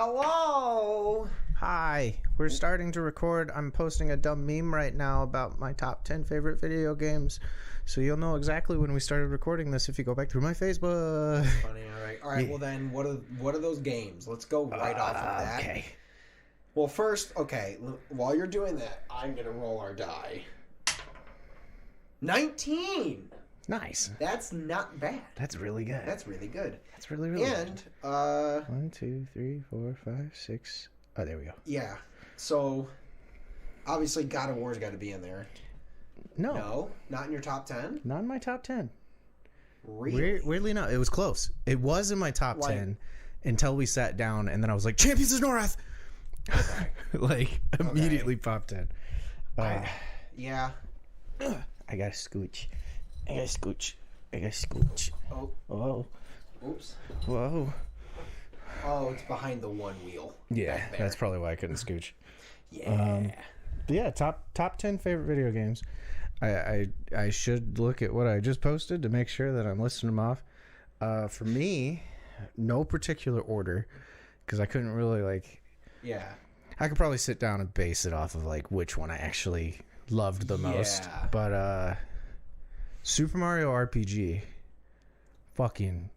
Hello! Hi, we're starting to record. I'm posting a dumb meme right now about my top 10 favorite video games. So you'll know exactly when we started recording this if you go back through my Facebook. Funny, alright, well then, what are those games? Let's go right off of that. Okay. Well, first, while you're doing that, I'm gonna roll our die. 19! Nice. That's not bad. That's really good. That's really good. That's really, really And, good. 1, 2, 3, 4, 5, 6. Oh, there we go. yeah. So, obviously God of War's got to be in there. No? Not in your top 10? Not in my top 10. Really? Weirdly enough, it was close. It was in my top 10 until we sat down, and then I was like, Champions of Norrath! Okay. Immediately popped in. Yeah. I got a scooch. I got a scooch. Oh. Whoa. Oops. Whoa. Oh, it's behind the one wheel. Yeah, back there. that's probably why I couldn't scooch. Yeah. But yeah, top 10 favorite video games. I should look at what I just posted to make sure that I'm listing them off. For me, no particular order, because I couldn't really Yeah. I could probably sit down and base it off of which one I actually loved the most. Yeah. But Super Mario RPG, fucking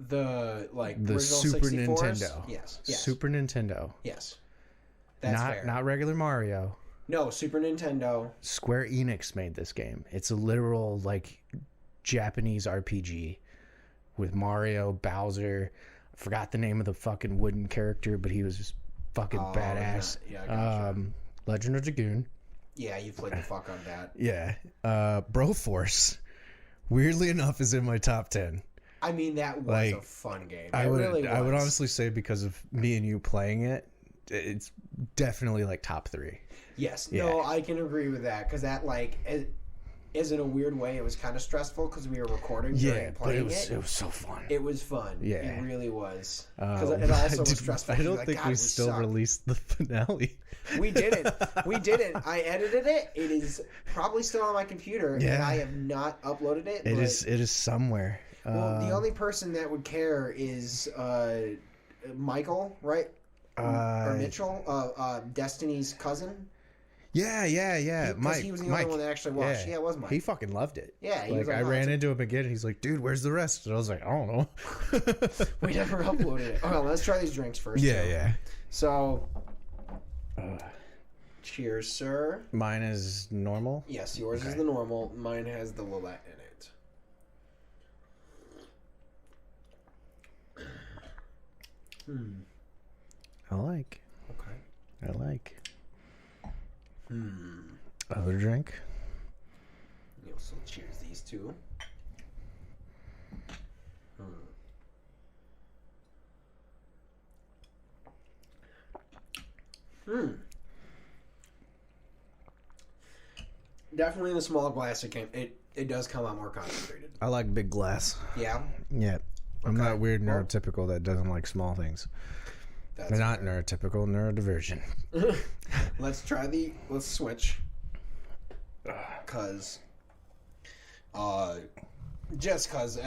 The the Super 64s? Nintendo. Yes. Super Nintendo. Yes. That's fair. Not regular Mario. No, Super Nintendo. Square Enix made this game. It's a literal Japanese RPG with Mario, Bowser. I forgot the name of the fucking wooden character, but he was fucking badass. Yeah, I gotcha. Legend of Dragoon. Yeah, you played the fuck on that. Yeah. Broforce, weirdly enough, is in my top 10. I mean, that was a fun game. I would honestly say because of me and you playing it, it's definitely top 3. Yes. Yeah. No, I can agree with that because that is in a weird way. It was kind of stressful because we were recording during playing it. It was so fun. It was fun. Yeah. It really was. Because it also was stressful. I don't think we still released the finale. We didn't. I edited it. It is probably still on my computer, and I have not uploaded it. It is somewhere. Well, the only person that would care is Michael, right? Or Mitchell, Destiny's cousin. Yeah. Mike. He was the only one that actually watched. Yeah, it was Mike. He fucking loved it. Yeah, he was I ran into him again. He's like, "Dude, where's the rest?" And I was like, "I don't know." We never uploaded it. Oh, let's try these drinks first. Yeah. So, cheers, sir. Mine is normal. Yes, yours is the normal. Mine has the Lillet in it. I like. Okay. Other drink. You also cheers these two. Definitely in the small glass, it does come out more concentrated. I like big glass. Yeah. Yeah. I'm not weird neurotypical that doesn't like small things. They're not neurotypical, neurodivergent. Let's switch. Just cause,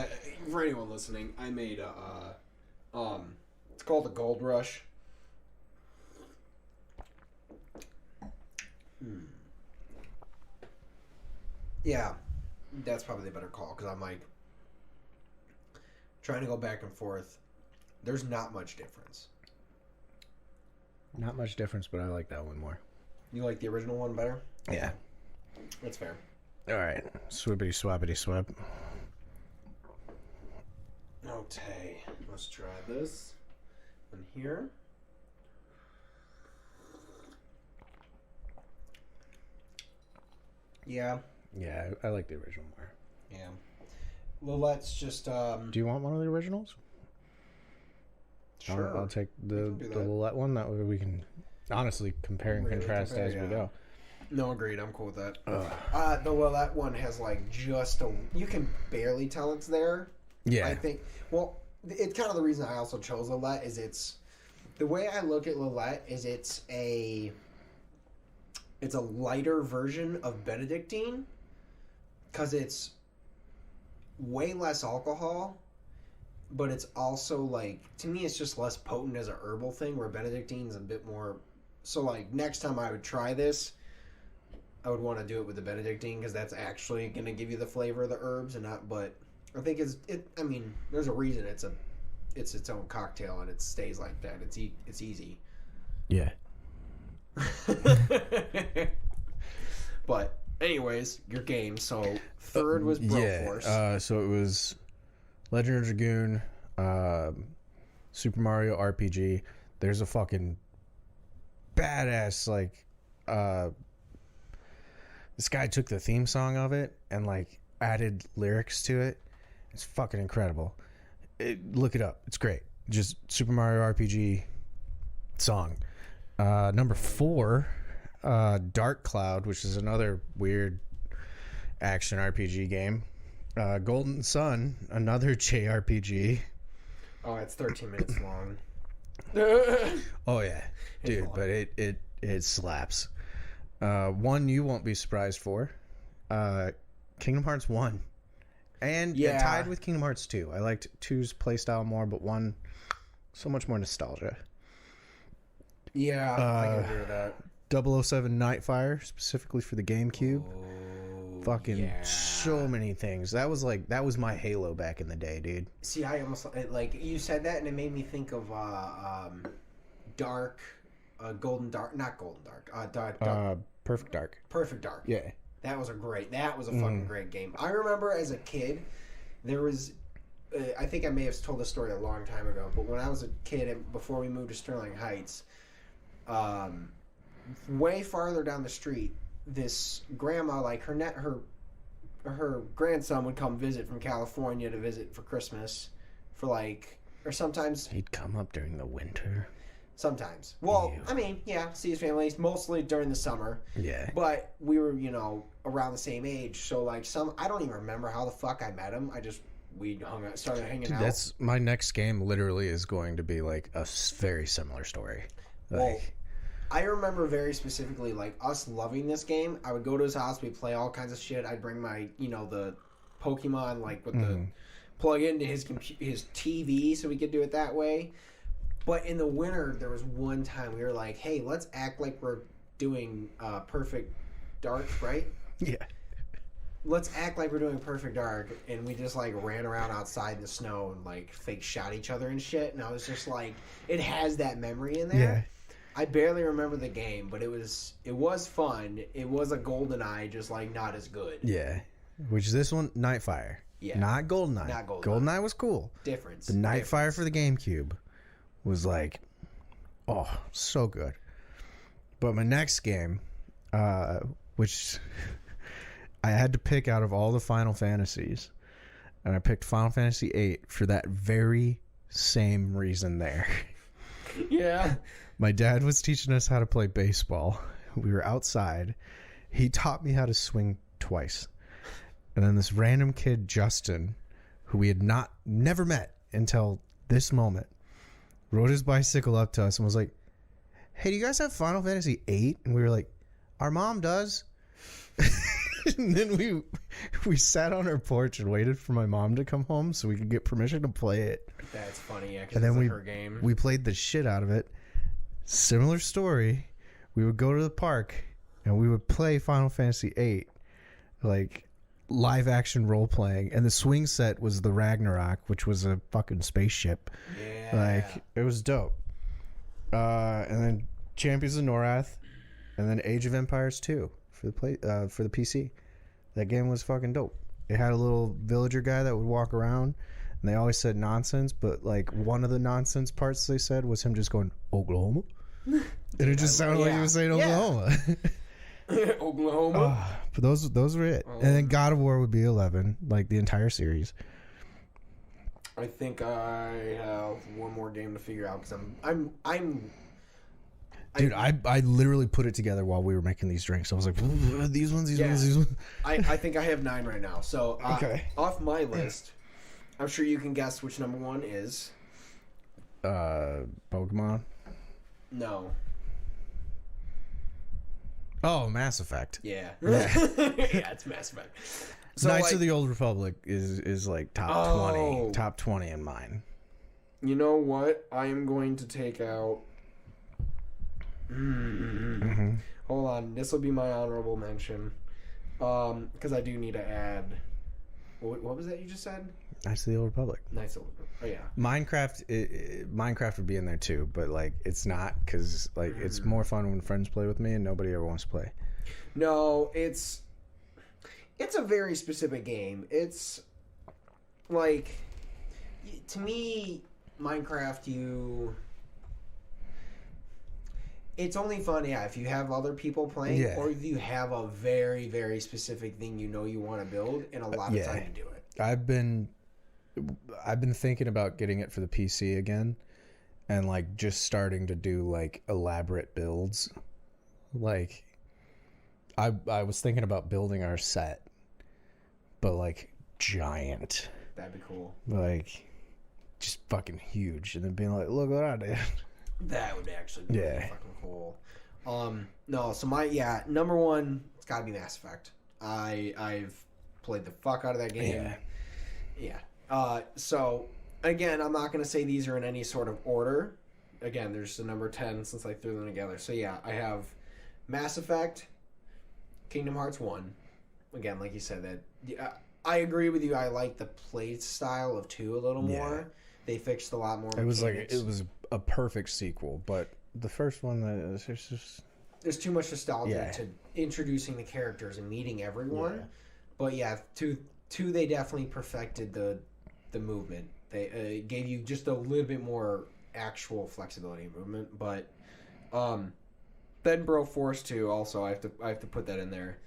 for anyone listening, I made it's called the Gold Rush. Yeah, that's probably the better call, because I'm trying to go back and forth. There's not much difference. Not much difference, but I like that one more. You like the original one better? Yeah. That's fair. All right. Swibbity swabbity swab. Okay. Let's try this one here. Yeah. Yeah, I like the original more. Yeah. Well, let's just... Do you want one of the originals? Sure. I'll take the Lillet one. That way we can honestly compare and contrast as we go. No, agreed. I'm cool with that. The Lillet one has just a... You can barely tell it's there. Yeah. I think... Well, it's kind of the reason I also chose Lillet is it's... The way I look at Lillet is it's a lighter version of Benedictine because it's way less alcohol but it's also like, to me, it's just less potent as a herbal thing, where Benedictine's a bit more. So like next time I would try this, I would want to do it with the Benedictine, because that's actually going to give you the flavor of the herbs and not. But I think I mean, there's a reason it's its own cocktail and it stays like that. It's easy. Yeah. But anyways, your game. So third was Broforce. So it was Legend of Dragoon, Super Mario RPG. There's a fucking badass like this guy took the theme song of it and like added lyrics to it. It's fucking incredible. Look it up. It's great. Just Super Mario RPG song. Number 4, Dark Cloud, which is another weird action RPG game. Golden Sun, another JRPG. Oh, it's 13 minutes long. Oh yeah, dude, but it slaps. One you won't be surprised for, Kingdom Hearts 1, and tied with Kingdom Hearts 2. I liked 2's playstyle more, but 1 so much more nostalgia. Yeah, I can agree with that. 007 Nightfire, specifically for the GameCube. So many things. That was my Halo back in the day, dude. See, I almost like you said that, and it made me think of Dark, Golden Dark, not Golden Dark, Perfect Dark. Perfect Dark. Yeah, that was a fucking great game. I remember as a kid, there was. I think I may have told this story a long time ago, but when I was a kid and before we moved to Sterling Heights, way farther down the street, this grandma, like her grandson would come visit from California to visit for Christmas, or sometimes he'd come up during the winter. Sometimes, well, I mean, see his family mostly during the summer. Yeah, but we were, around the same age, so like I don't even remember how the fuck I met him. We started hanging out. That's my next game. Literally, is going to be like a very similar story. Well, I remember very specifically, like, us loving this game. I would go to his house, we'd play all kinds of shit. I'd bring my, the Pokemon, like, with the plug into his TV so we could do it that way. But in the winter, there was one time we were like, hey, let's act like we're doing Perfect Dark, right? Yeah. Let's act like we're doing Perfect Dark, and we just, like, ran around outside in the snow and, like, fake shot each other and shit, and I was just like, it has that memory in there. Yeah. I barely remember the game, but it was fun. It was a GoldenEye, just, like, not as good. Yeah. Which is this one, Nightfire. Yeah. Not GoldenEye. Not GoldenEye. GoldenEye was cool. Difference. The Nightfire for the GameCube was, like, oh, so good. But my next game, which... I had to pick out of all the Final Fantasies, and I picked Final Fantasy VIII for that very same reason there. Yeah. My dad was teaching us how to play baseball. We were outside. He taught me how to swing twice. And then this random kid, Justin, who we had never met until this moment, rode his bicycle up to us and was like, hey, do you guys have Final Fantasy VIII? And we were like, our mom does. And then we sat on our porch and waited for my mom to come home so we could get permission to play it. That's funny, yeah, because it's her game. We played the shit out of it. Similar story. We would go to the park and we would play Final Fantasy VIII, like live action role playing, and the swing set was the Ragnarok, which was a fucking spaceship. Yeah, like it was dope. And then Champions of Norath, and then Age of Empires 2. For the PC. That game was fucking dope. It had a little villager guy that would walk around, and they always said nonsense, but like one of the nonsense parts they said was him just going Oklahoma, and it just sounded like he was saying Oklahoma. Oklahoma. But those were it. And then God of War would be 11, like the entire series. I think I have one more game to figure out because I'm. Dude, I literally put it together while we were making these drinks. I was like, these ones. I think I have 9 right now. So, okay. Off my list, I'm sure you can guess which number 1 is. Pokemon? No. Oh, Mass Effect. Yeah. Yeah, it's Mass Effect. So, Knights like, of the Old Republic is like top 20 in mine. You know what? I am going to take out. Hold on, this will be my honorable mention. Because I do need to add. What was that you just said? Knights of the Old Republic. Knights of the Republic. Oh yeah. Minecraft would be in there too, but like it's not because like it's more fun when friends play with me and nobody ever wants to play. No, it's a very specific game. It's like, to me, Minecraft, it's only fun, if you have other people playing, or if you have a very, very specific thing you want to build and a lot of time to do it. I've been thinking about getting it for the PC again, and like just starting to do like elaborate builds. Like, I was thinking about building our set, but like giant. That'd be cool. Like, just fucking huge, and then being like, look what I did. That would actually be really fucking cool. No, so my number one, it's gotta be Mass Effect. I've played the fuck out of that game. Yeah. So again, I'm not gonna say these are in any sort of order. Again, there's the number 10 since I threw them together. So yeah, I have Mass Effect, Kingdom Hearts 1. Again, like you said, that I agree with you. I like the play style of 2 a little more. They fixed a lot more. It was a perfect sequel, but the first one, there's too much nostalgia to introducing the characters and meeting everyone. But yeah, two they definitely perfected the movement. They gave you just a little bit more actual flexibility in movement. But then Broforce 2 also, I have to put that in there.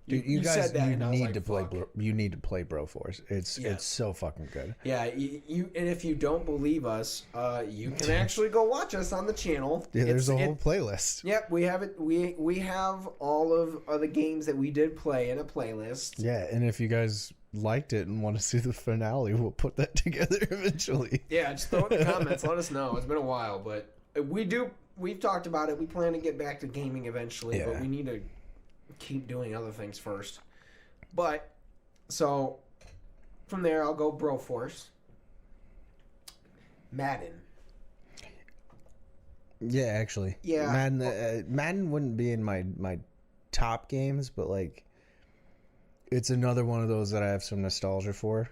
You guys, said that, you need to play. You need to play Broforce. It's so fucking good. Yeah, you and if you don't believe us, you can actually go watch us on the channel. Yeah, there's a whole playlist. Yep, we have it. We have all of the games that we did play in a playlist. Yeah, and if you guys liked it and want to see the finale, we'll put that together eventually. Yeah, just throw it in the comments. Let us know. It's been a while, but we've talked about it. We plan to get back to gaming eventually, but we need to keep doing other things first. But so from there, I'll go Broforce, Madden. Yeah, actually, Madden wouldn't be in my top games, but like it's another one of those that I have some nostalgia for.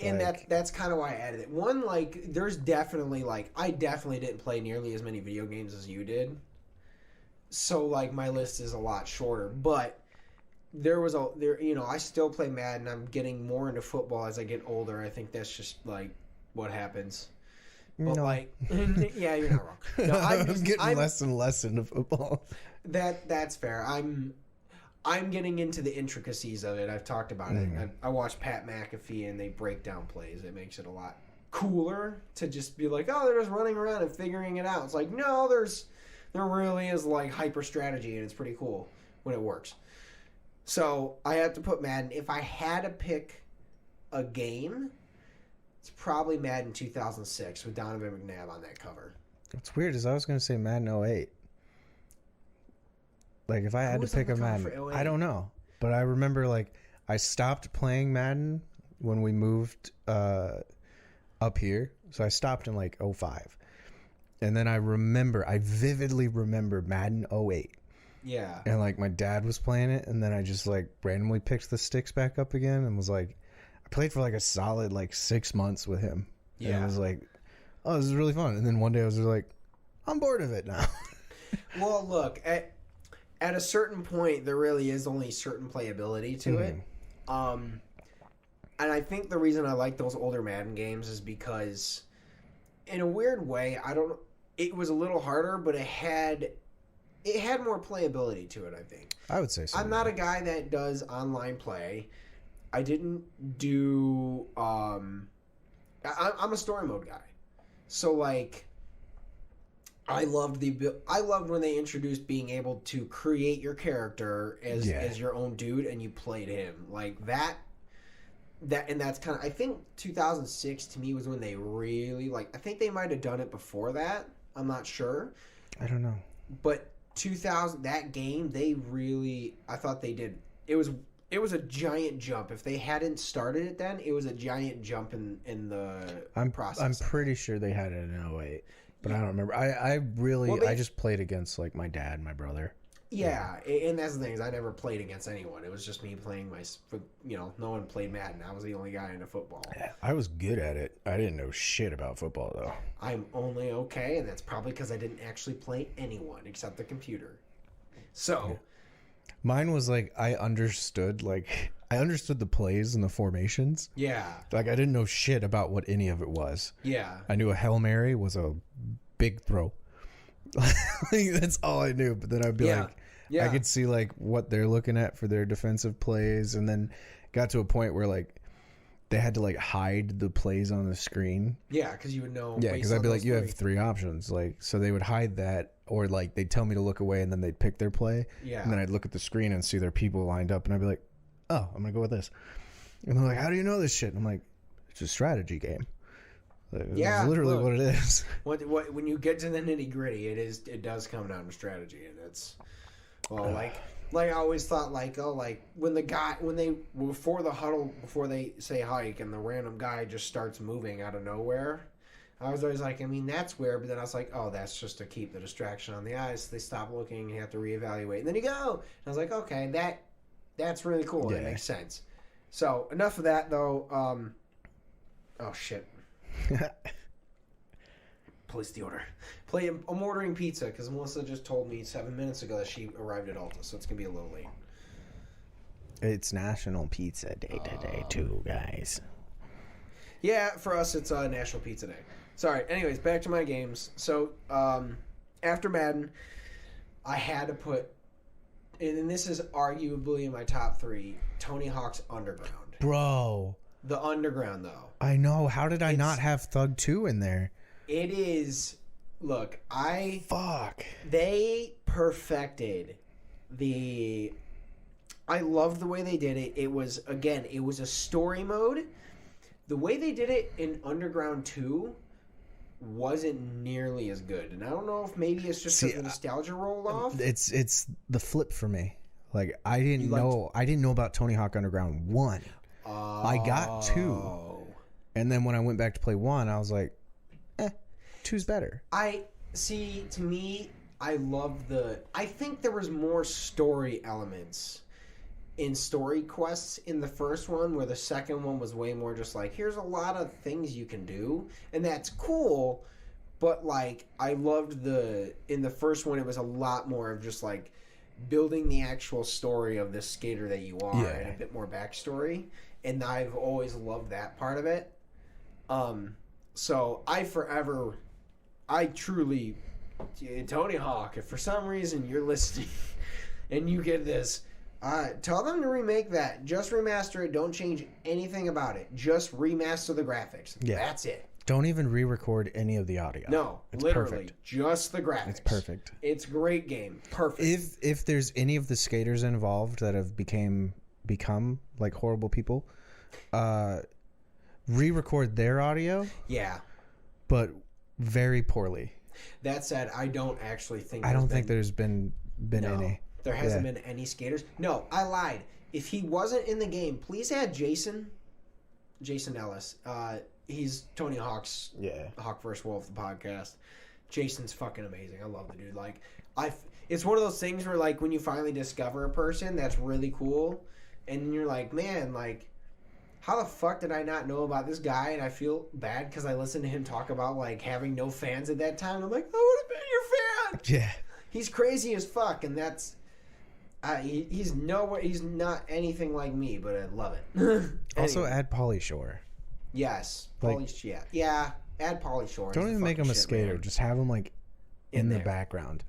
And that's kind of why I added it. One, like, there's definitely, like, I definitely didn't play nearly as many video games as you did. So, like, my list is a lot shorter. But I still play Madden. I'm getting more into football as I get older. I think that's just, like, what happens. But, like, yeah, you're not wrong. No, I'm getting less and less into football. That's fair. I'm getting into the intricacies of it. I've talked about it. I watch Pat McAfee and they break down plays. It makes it a lot cooler to just be like, oh, they're just running around and figuring it out. It's like, no, there really is like hyper strategy, and it's pretty cool when it works. So I have to put Madden. If I had to pick a game, it's probably Madden 2006 with Donovan McNabb on that cover. What's weird is I was going to say Madden 08. Like, if I had to pick a Madden, I don't know. But I remember, like, I stopped playing Madden when we moved up here. So I stopped in, like, 05. And then I vividly remember Madden 08. Yeah. And, like, my dad was playing it. And then I just, like, randomly picked the sticks back up again and was like, I played for, like, a solid, like, 6 months with him. Yeah. And I was like, oh, this is really fun. And then one day I was just like, I'm bored of it now. Well, look, at a certain point, there really is only certain playability to it. And I think the reason I like those older Madden games is because, in a weird way, it was a little harder, but it had more playability to it, I think. I would say so. I'm not a guy that does online play. I didn't do... I'm a story mode guy. So, like... I loved when they introduced being able to create your character as your own dude and you played him like that, and that's kind of, I think 2006 to me was when they really, like, I think they might have done it before that. I'm not sure. I don't know. But 2000, that game, I thought they did. It It was a giant jump. If they hadn't started it then, it was a giant jump in the process. I'm pretty sure they had it in 08, but I don't remember. I just played against like my dad and my brother. Yeah, and that's the thing is I never played against anyone. It was just me playing no one played Madden. I was the only guy into football. Yeah, I was good at it. I didn't know shit about football though. I'm only okay, and that's probably because I didn't actually play anyone except the computer. So... Yeah. Mine was like I understood the plays and the formations. Yeah. Like I didn't know shit about what any of it was. Yeah. I knew a Hail Mary was a big throw. Like, that's all I knew. But then I'd be like, I could see like what they're looking at for their defensive plays, and then got to a point where like they had to like hide the plays on the screen. Yeah, because you would know. Yeah, because I'd be like, you have 3 options. Like, so they would hide that, or like they'd tell me to look away, and then they'd pick their play. Yeah. And then I'd look at the screen and see their people lined up, and I'd be like, oh, I'm gonna go with this. And they're like, how do you know this shit? And I'm like, it's a strategy game. It's literally what it is. When you get to the nitty gritty, it does come down to strategy, and it's like I always thought, when they before the huddle, before they say hike, and the random guy just starts moving out of nowhere, I was always like, I mean, that's weird. But then I was like, oh, that's just to keep the distraction on the eyes. So they stop looking, and you have to reevaluate, and then you go. And I was like, okay, that's really cool. Yeah. That makes sense. So enough of that, though. Oh shit. Place the order. I'm ordering pizza because Melissa just told me 7 minutes ago that she arrived at Alta, so it's gonna be a little late. It's National Pizza Day today, too, guys. Yeah, for us it's National Pizza Day. Sorry. Anyways, back to my games. So after Madden, I had to put, and this is arguably in my top 3, Tony Hawk's Underground. Bro. The Underground, though. I know. How did I not have Thug 2 in there? It is... Look, Fuck. They perfected the... I love the way they did it. It was a story mode. The way they did it in Underground 2 wasn't nearly as good. And I don't know if maybe it's just because the nostalgia rolled off. It's the flip for me. Like, I didn't know about Tony Hawk Underground 1. I got 2. And then when I went back to play 1, I was like, 2's better. To me, I think there was more story elements in story quests in the first one, where the second one was way more just like, here's a lot of things you can do, and that's cool, but like, I loved in the first one, it was a lot more of just like building the actual story of the skater that you are, and a bit more backstory, and I've always loved that part of it. So I truly, Tony Hawk, if for some reason you're listening and you get this, tell them to remake that. Just remaster it. Don't change anything about it. Just remaster the graphics. Yeah. That's it. Don't even re-record any of the audio. No, it's literally perfect. Just the graphics. It's perfect. It's a great game. Perfect. If there's any of the skaters involved that have become like horrible people, re-record their audio. Yeah. But very poorly. That said, I don't actually think there's been any. There hasn't been any skaters. No, I lied. If he wasn't in the game, please add Jason Ellis. He's Tony Hawk's Hawk vs. Wolf, the podcast. Jason's fucking amazing. I love the dude. Like, it's one of those things where, like, when you finally discover a person that's really cool, and you're like, man, like, how the fuck did I not know about this guy? And I feel bad because I listened to him talk about, like, having no fans at that time. I'm like, I would have been your fan. Yeah. He's crazy as fuck, and that's... he's not anything like me, but I love it. Anyway. Also, add Pauly Shore. Yes. Add Pauly Shore. Don't even make him a skater. Man. Just have him, like, in the background.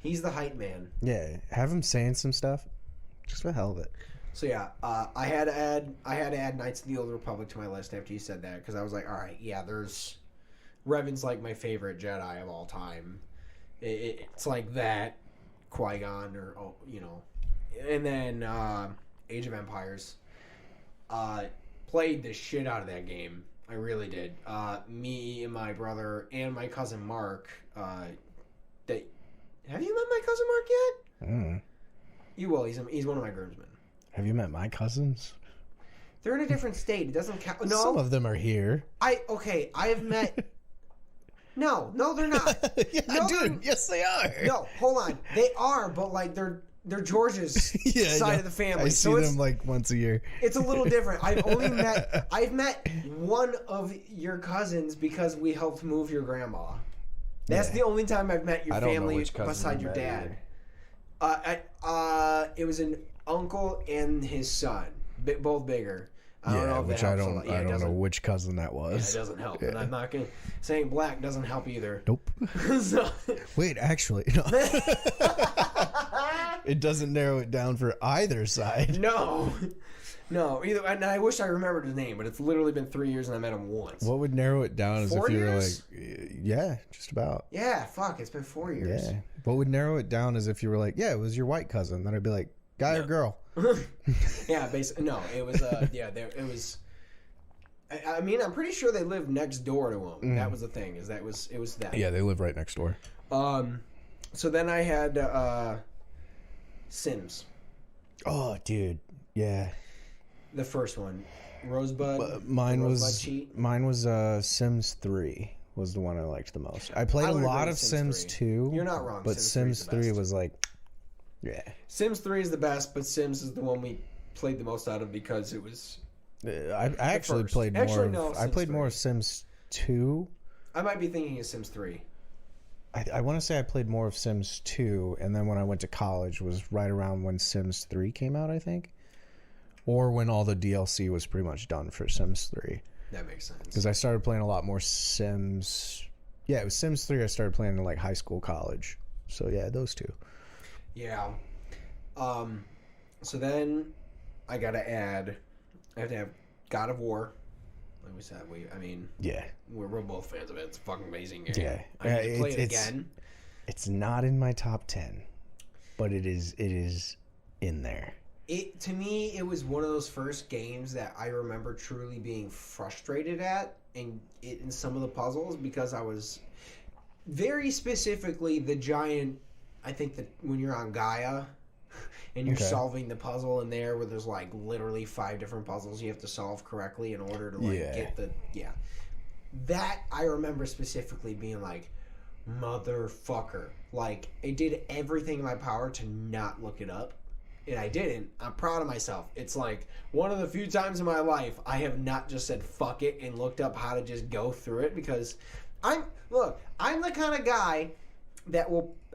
He's the hype man. Yeah. Have him saying some stuff. Just for the hell of it. So yeah, I had to add Knights of the Old Republic to my list after you said that, because I was like, all right, yeah, Revan's like my favorite Jedi of all time. It's like that, Qui-Gon, or and then Age of Empires. Played the shit out of that game. I really did. Me and my brother and my cousin Mark. Have you met my cousin Mark yet? You will. He's one of my groomsmen. Have you met my cousins? They're in a different state. It doesn't count. No, Some of them are here. I have met. No, they're not. Yeah, No, dude. Yes, they are. No, hold on. They are, but like they're George's side of the family. I see them like once a year. It's a little different. I've met one of your cousins because we helped move your grandma. That's the only time I've met your family beside your dad. It was an uncle and his son, both bigger. I don't know if which that I helps. don't know which cousin that Yeah, was. it doesn't help. And I'm not gonna saying black doesn't help either. Nope. So, Wait, actually, no. It doesn't narrow it down for either side. no. Either, and I wish I remembered his name, but it's literally been 3 years and I met him once. What would narrow it down is 4 if you years? were like, yeah, just about. Yeah, fuck, it's been 4 years. Yeah. What would narrow it down is if you were like, yeah, it was your white cousin. Then I'd be like, guy or girl? Yeah, basically, no, it was, it was. I mean, I'm pretty sure they lived next door to him. That was the thing. It was that. Yeah, they live right next door. So then I had Sims, Oh, dude. Yeah. the first one, Rosebud. Mine Rosebud was Cheat. Sims 3 was the one I liked the most. I played I a would lot agree of with Sims 2. You're not wrong. But Sims 3 is Sims the 3 best. was like, yeah. Sims 3 is the best, but Sims is the one we played the most out of because it was. I actually first. played Actually, more. no, I Sims played more 3. of Sims 2. I might be thinking of Sims 3. I want to say I played more of Sims 2, and then when I went to college was right around when Sims 3 came out, I think. Or when all the DLC was pretty much done for Sims 3. That makes sense. Because I started playing a lot more Sims. Yeah, it was Sims 3 I started playing in like high school, college. So yeah, those two. Yeah. So then I gotta add. I have to have God of War. Like we said, Yeah. we're both fans of it. It's a fucking amazing game. Yeah. I need to play it again. It's not in my top 10, but it is in there. To me, it was one of those first games that I remember truly being frustrated at in some of the puzzles because I was very specifically the giant. I think that when you're on Gaia and you're solving the puzzle in there where there's like literally 5 different puzzles you have to solve correctly in order to get the that I remember specifically being like, motherfucker, like I did everything in my power to not look it up. And I didn't. I'm proud of myself. It's like one of the few times in my life I have not just said fuck it and looked up how to just go through it because I'm the kind of guy that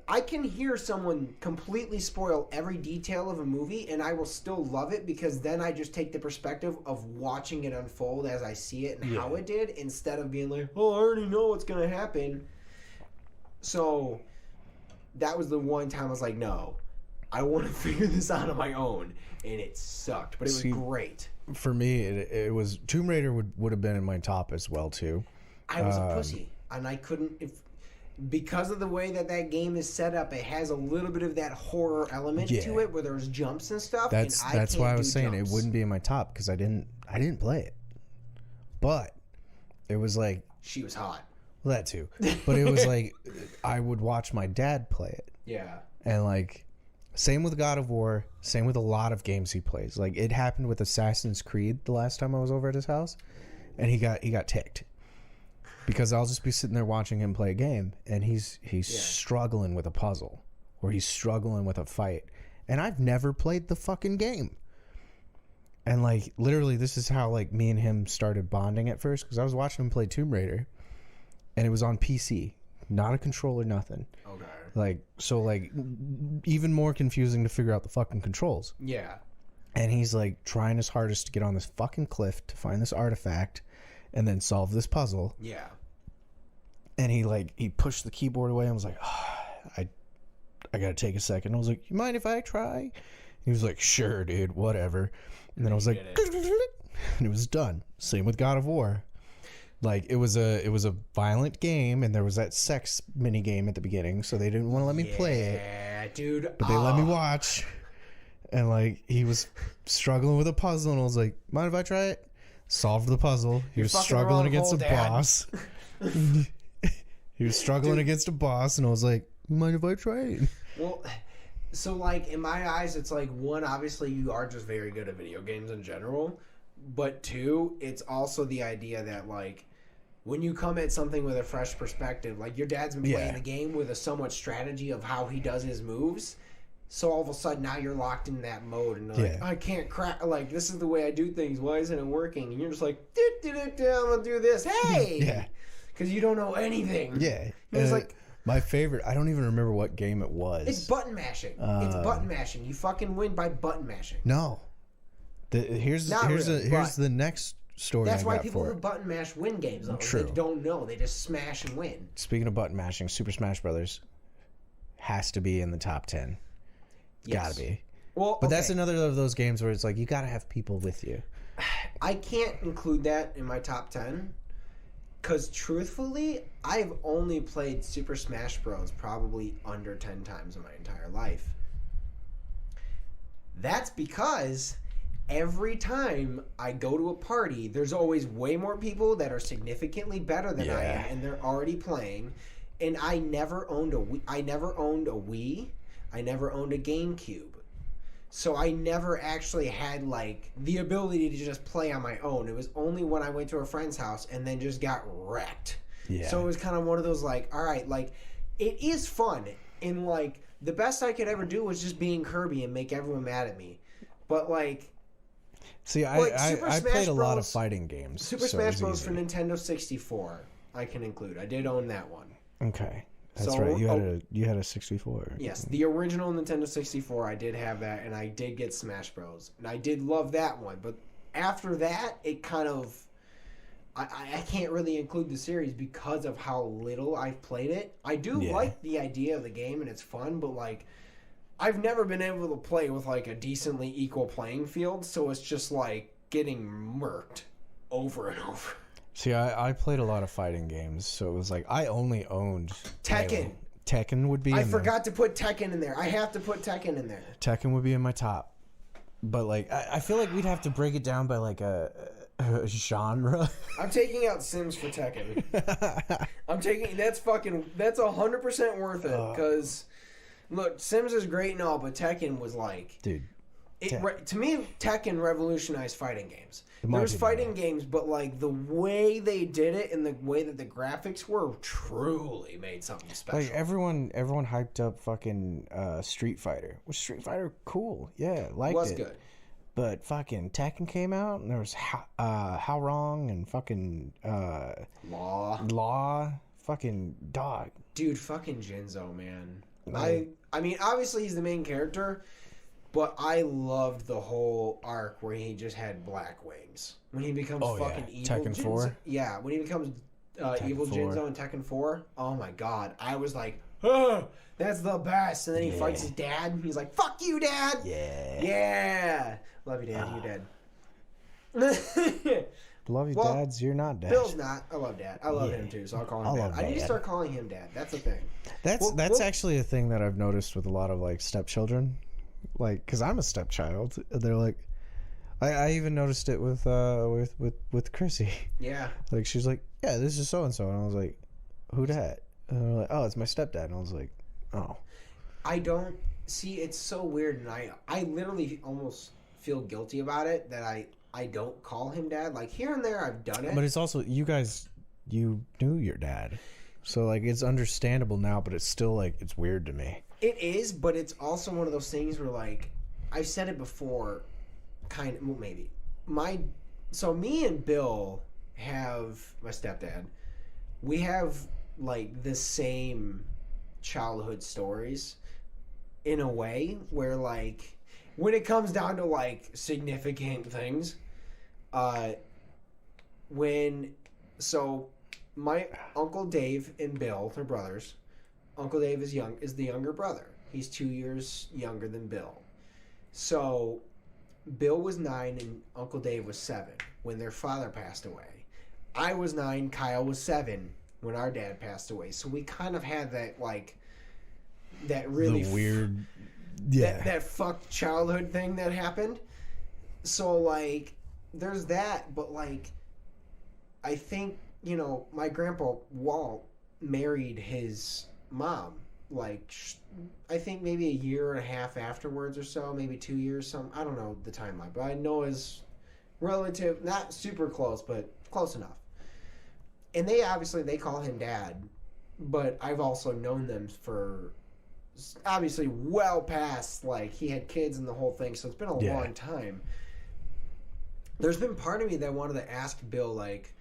I can hear someone completely spoil every detail of a movie and I will still love it because then I just take the perspective of watching it unfold as I see it and how it did instead of being like, oh, I already know what's going to happen. So that was the one time I was like, no. I want to figure this out on my own, and it sucked, but it was great. For me, it was Tomb Raider would have been in my top as well too. I was a pussy, and I couldn't because of the way that game is set up. It has a little bit of that horror element to it, where there's jumps and stuff. That's why I was saying it wouldn't be in my top because I didn't play it, but it was like she was hot. Well, that too, but it was like I would watch my dad play it. Yeah, and like. Same with God of War. Same with a lot of games he plays. Like it happened with Assassin's Creed the last time I was over at his house, and he got ticked because I'll just be sitting there watching him play a game, and he's struggling with a puzzle or he's struggling with a fight, and I've never played the fucking game. And like literally, this is how like me and him started bonding at first because I was watching him play Tomb Raider, and it was on PC, not a controller, nothing. Okay. Like, so, like, even more confusing to figure out the fucking controls. Yeah. And he's, like, trying his hardest to get on this fucking cliff to find this artifact and then solve this puzzle. Yeah. And he pushed the keyboard away and was like, I gotta take a second. I was like, you mind if I try? He was like, sure, dude, whatever. And then I was like, and it was done. Same with God of War. Like it was a violent game, and there was that sex mini game at the beginning, so they didn't want to let me play it. Yeah, dude. But they let me watch, and like he was struggling with a puzzle, and I was like, "Mind if I try it?" Solved the puzzle. He was struggling against a boss. He was struggling against a boss, and I was like, "Mind if I try it?" Well, So, like, in my eyes, it's like, one, obviously, you are just very good at video games in general. But two, it's also the idea that, like, when you come at something with a fresh perspective, like, your dad's been playing the game with a somewhat strategy of how he does his moves. So all of a sudden, now you're locked in that mode. And like, I can't crack. Like, this is the way I do things. Why isn't it working? And you're just like, I'm going to do this. Hey! Yeah. Because you don't know anything. Yeah. It's like... My favorite, I don't even remember what game it was. It's button mashing. It's button mashing. You fucking win by button mashing. No. Here's the next story. That's why people who button mash win games. Though. True. They don't know. They just smash and win. Speaking of button mashing, Super Smash Brothers has to be in the top 10. Yes. Gotta be. Well, but that's another of those games where it's like you gotta have people with you. I can't include that in my top 10. Because truthfully, I've only played Super Smash Bros. Probably under 10 times in my entire life. That's because every time I go to a party, there's always way more people that are significantly better than I am, and they're already playing. And I never owned a Wii. I never owned a GameCube. So I never actually had, like, the ability to just play on my own. It was only when I went to a friend's house and then just got wrecked. Yeah. So it was kind of one of those, like, all right, like, it is fun. And, like, the best I could ever do was just being Kirby and make everyone mad at me. But, like... See, I played a lot of fighting games. Super Smash Bros. For Nintendo 64, I can include. I did own that one. Okay. That's right. You had a 64. Yes, the original Nintendo 64. I did have that, and I did get Smash Bros. And I did love that one. But after that, it kind of I can't really include the series because of how little I've played it. I do like the idea of the game, and it's fun. But like, I've never been able to play with like a decently equal playing field. So it's just like getting murked over and over. See, I played a lot of fighting games, so it was like I only owned Tekken. Tekken would be. I forgot to put Tekken in there. I have to put Tekken in there. Tekken would be in my top, but like I feel like we'd have to break it down by like a genre. I'm taking out Sims for Tekken. That's 100% worth it because look, Sims is great and all, but Tekken was like, dude. To me, Tekken revolutionized fighting games. There was fighting games, but like the way they did it and the way that the graphics were truly made something special. Like everyone hyped up fucking Street Fighter. Was Street Fighter cool? Yeah, liked it. Was good. But fucking Tekken came out and there was How Wrong and fucking Law. Fucking dog. Dude, fucking Jinzo, man. I mean, obviously he's the main character. But I loved the whole arc where he just had black wings. When he becomes fucking evil Tekken Jinzo. 4? Yeah, when he becomes evil 4. Jinzo in Tekken 4. Oh my god. I was like, that's the best. And then he fights his dad. And he's like, fuck you, Dad. Yeah. Yeah. Love you, Dad. You're dead. Love you, Dads. You're not Dad. Bill's not. I love Dad. I love him too, so I'll call him Dad. I need to start calling him Dad. That's the thing. That's actually a thing that I've noticed with a lot of like stepchildren. Like, cause I'm a stepchild. They're like, I even noticed it with Chrissy. Yeah. Like she's like, yeah, this is so and so, and I was like, who dat? And they're like, oh, it's my stepdad, and I was like, oh. I don't see. It's so weird, and I literally almost feel guilty about it that I don't call him Dad. Like here and there, I've done it. But it's also you knew your dad, so like it's understandable now, but it's still like it's weird to me. It is, but it's also one of those things where, like, I've said it before, kind of, well, maybe. So me and Bill have, my stepdad, we have, like, the same childhood stories in a way where, like, when it comes down to, like, significant things, so my Uncle Dave and Bill, they're brothers. Uncle Dave is the younger brother. He's 2 years younger than Bill. So Bill was 9 and Uncle Dave was 7 when their father passed away. I was 9, Kyle was 7 when our dad passed away. So we kind of had that, like, that really weird, that fucked childhood thing that happened. So, like, there's that, but, like, I think, you know, my grandpa Walt married his mom, like, I think maybe a year and a half afterwards or so, maybe 2 years, I don't know the timeline, but I know is relative, not super close, but close enough. And they call him dad, but I've also known them for obviously well past, like, he had kids and the whole thing, so it's been a long time. There's been part of me that wanted to ask Bill, like,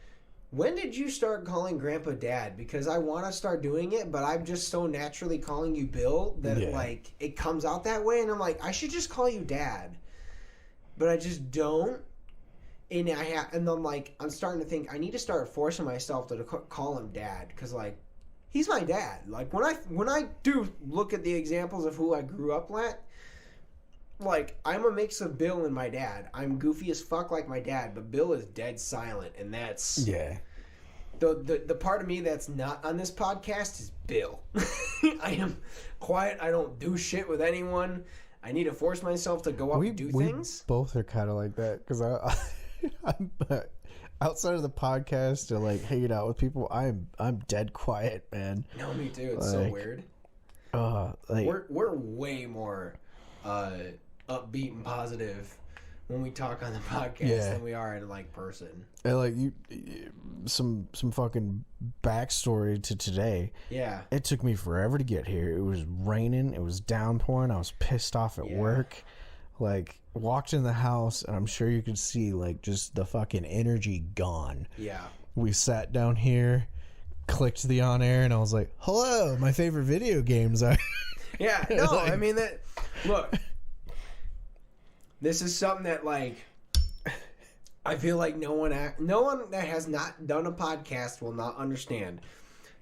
when did you start calling Grandpa Dad? Because I want to start doing it, but I'm just so naturally calling you Bill that, like, it comes out that way. And I'm like, I should just call you Dad. But I just don't. And I'm like, I'm starting to think I need to start forcing myself to call him Dad. Because, like, he's my dad. Like, when I do look at the examples of who I grew up with, like, I'm a mix of Bill and my dad. I'm goofy as fuck like my dad, but Bill is dead silent, and that's... Yeah. The part of me that's not on this podcast is Bill. I am quiet. I don't do shit with anyone. I need to force myself to go out and do things. Both are kind of like that, because I'm outside of the podcast or, like, hanging out with people, I'm dead quiet, man. No, me too. It's so weird. Like, we're way more... upbeat and positive when we talk on the podcast than we are in, like, person. And, like, some fucking backstory to today. Yeah. It took me forever to get here. It was raining. It was downpouring. I was pissed off at work. Like, walked in the house, and I'm sure you could see, like, just the fucking energy gone. Yeah. We sat down here, clicked the on air, and I was like, hello, my favorite video games are... Yeah, no, like, I mean, look, this is something that, like, I feel like no one that has not done a podcast will not understand.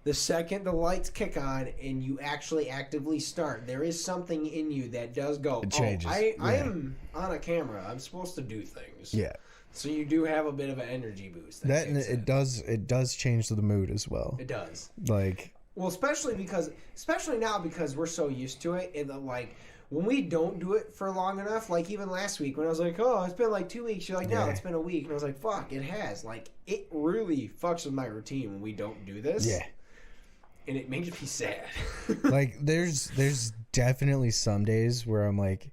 The second the lights kick on and you actually actively start, there is something in you that does go, it changes. I am on a camera. I'm supposed to do things. Yeah. So you do have a bit of an energy boost. That and it does change the mood as well. It does. Like... Well, especially now because we're so used to it, and like when we don't do it for long enough, like even last week when I was like, oh, it's been like 2 weeks, you're like, no, it's been a week, and I was like, fuck, it has. Like, it really fucks with my routine when we don't do this. Yeah. And it makes me sad. Like, there's definitely some days where I'm like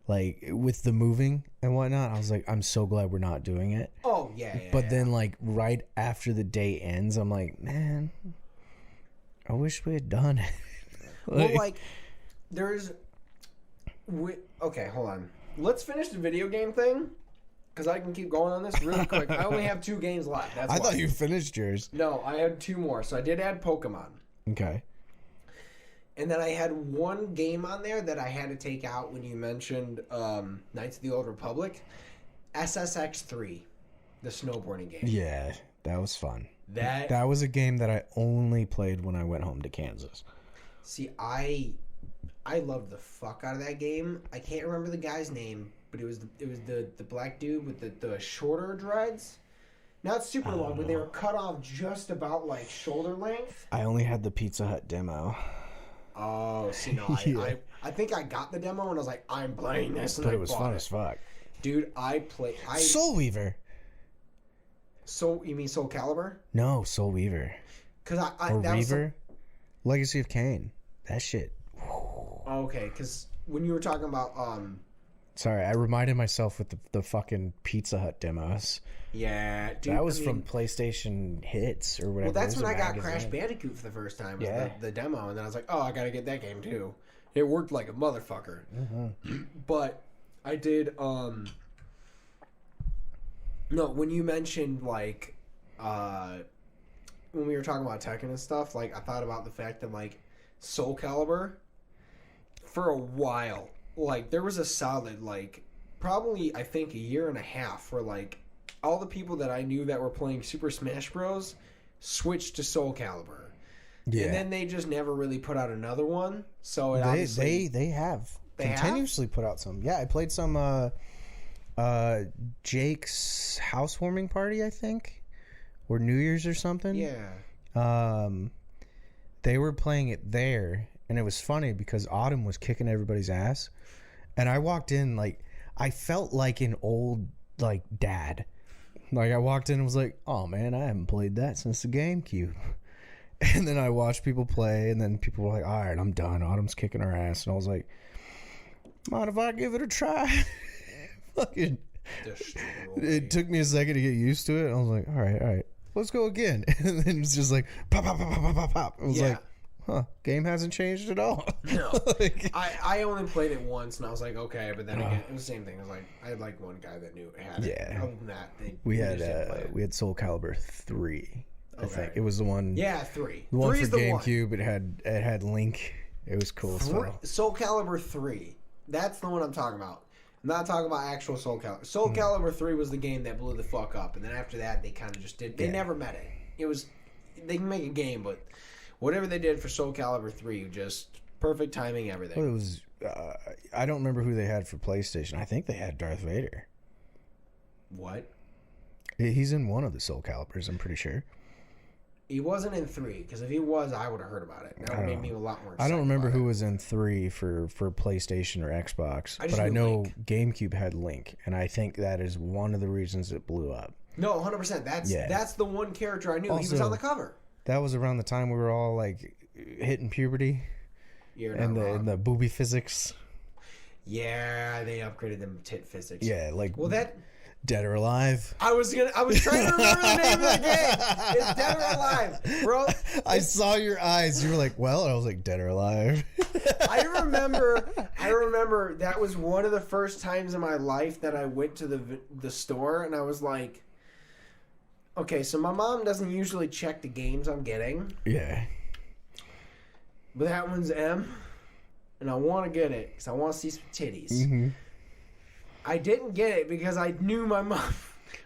with the moving and whatnot, I was like, I'm so glad we're not doing it. Oh yeah. But then, like, right after the day ends, I'm like, man, I wish we had done it. Well, like, okay, hold on. Let's finish the video game thing, because I can keep going on this really quick. I only have 2 games left. That's I why. thought you finished yours. No, I had 2 more. So I did add Pokemon. Okay. And then I had 1 game on there that I had to take out when you mentioned Knights of the Old Republic. SSX3, the snowboarding game. Yeah, that was fun. That was a game that I only played when I went home to Kansas. See, I loved the fuck out of that game. I can't remember the guy's name, but it was the black dude with the shorter dreads. Not super long, but they were cut off just about like shoulder length. I only had the Pizza Hut demo. Oh, see, no, I think I got the demo and I was like, I'm playing this, and but it was fun as fuck. Dude, Soul Weaver. So you mean Soul Calibur? No, Soul Weaver. Because or Reaver, Legacy of Kain. That shit. Okay, because when you were talking about sorry, I reminded myself with the fucking Pizza Hut demos. Yeah, dude. That was from PlayStation Hits or whatever. Well, that's when I got Crash Bandicoot for the first time. Yeah, the demo, and then I was like, oh, I gotta get that game too. It worked like a motherfucker. Mm-hmm. But I did. No, when you mentioned like, when we were talking about Tekken and stuff, like I thought about the fact that like Soul Calibur, for a while, like there was a solid like probably I think a year and a half where like all the people that I knew that were playing Super Smash Bros. Switched to Soul Calibur. Yeah. And then they just never really put out another one. So it they have continuously put out some. Yeah, I played some Jake's housewarming party, I think, or New Year's or something. Yeah. They were playing it there, and it was funny because Autumn was kicking everybody's ass, and I walked in like I felt like an old like dad. Like I walked in and was like, "Oh man, I haven't played that since the GameCube," And then I watched people play, and then people were like, all right, I'm done. Autumn's kicking her ass. And I was like, mind if I give it a try? Fucking. It took me a second to get used to it. I was like, all right, let's go again. And then it's just like, pop, pop, pop, pop, pop, pop. I was like, huh, game hasn't changed at all. No. Like, I only played it once, and I was like, okay. But then again, it was the same thing. I was like, I had like one guy that knew had it. Yeah. Other than that, we had Soul Calibur 3. I think it was the one. Yeah, 3. The one Three's for GameCube. It had Link. It was cool as well. Soul Calibur 3. That's the one I'm talking about. I'm not talking about actual Soul Calibur. Soul Calibur 3 was the game that blew the fuck up, and then after that, they kind of just did. They never met it. It was they can make a game, but whatever they did for Soul Calibur 3, just perfect timing, everything. Well, it was. I don't remember who they had for PlayStation. I think they had Darth Vader. What? He's in one of the Soul Caliburs, I'm pretty sure. He wasn't in 3, because if he was, I would have heard about it. That would have made me a lot more excited. I don't remember who was in 3 for PlayStation or Xbox, but I know Link. GameCube had Link, and I think that is one of the reasons it blew up. No, 100%. That's the one character I knew. Also, he was on the cover. That was around the time we were all like hitting puberty. And the booby physics. Yeah, they upgraded them tit physics. Yeah, like Dead or Alive. I was trying to remember the name of the game. It's Dead or Alive, bro. I saw your eyes. You were like, well, and I was like, Dead or Alive. I remember that was one of the first times in my life that I went to the store, and I was like, okay, so my mom doesn't usually check the games I'm getting. Yeah. But that one's M, and I want to get it because I want to see some titties. Mm-hmm. I didn't get it because I knew my mom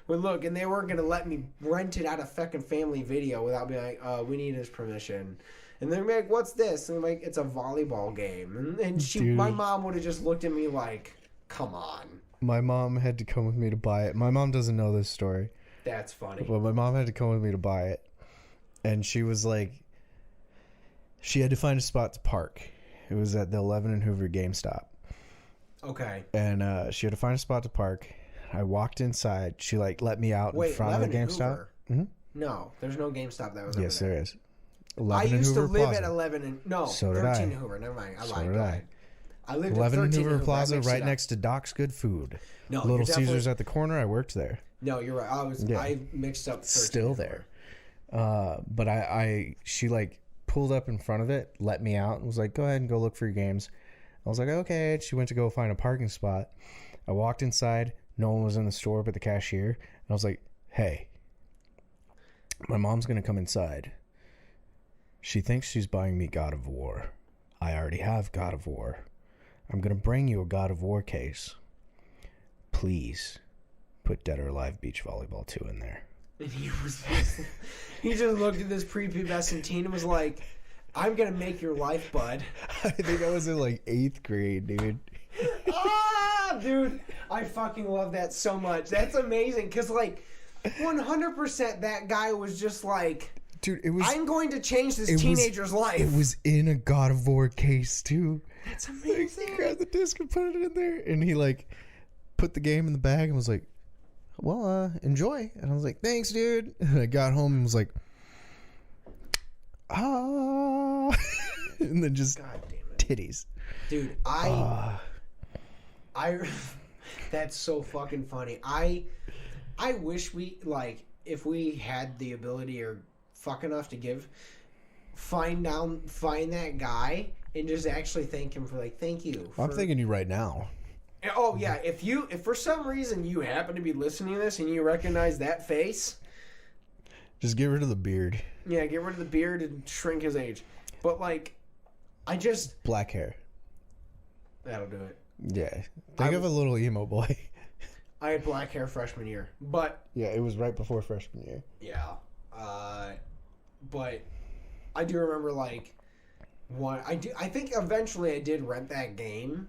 would look, and they weren't going to let me rent it out of fucking Family Video without being like, we need his permission. And they're like, what's this? And I'm like, it's a volleyball game. And my mom would have just looked at me like, come on. My mom had to come with me to buy it. My mom doesn't know this story. That's funny. But my mom had to come with me to buy it. And she was like, she had to find a spot to park. It was at the 11 and Hoover GameStop. Okay. And she had to find a spot to park. I walked inside. She let me out in front of the GameStop. Mm-hmm. No, there's no GameStop that was over there. There is. 11 I used to live at 11 and no, so 13 Hoover. Never mind. I lied. I lived 11 at 13 Hoover Plaza, right next to Doc's Good Food. No, Little Caesars at the corner. I worked there. No, you're right. I mixed up. Still there. But she pulled up in front of it, let me out, and was like, go ahead and go look for your games. I was like, okay. She went to go find a parking spot. I walked inside. No one was in the store but the cashier. And I was like, hey, my mom's going to come inside. She thinks she's buying me God of War. I already have God of War. I'm going to bring you a God of War case. Please put Dead or Alive Beach Volleyball 2 in there. And he just looked at this prepubescent teen and was like, I'm going to make your life, bud. I think I was in 8th grade, dude. Dude, I fucking love that so much. That's amazing. Because 100% that guy was just like, dude, it was. I'm going to change this teenager's life. It was in a God of War case, too. That's amazing. He grabbed the disc and put it in there. And he, put the game in the bag and was like, well, enjoy. And I was like, thanks, dude. And I got home and was like, and then just God damn it. Titties. Dude, that's so fucking funny. I wish we, if we had the ability or fuck enough to find that guy and just actually thank him for thank you. I'm thanking you right now. Oh yeah, if for some reason you happen to be listening to this and you recognize that face, just get rid of the beard. Yeah, get rid of the beard and shrink his age. But black hair. That'll do it. Yeah. Think of a little emo boy. I had black hair freshman year, but yeah, it was right before freshman year. Yeah. But I do remember I think eventually I did rent that game,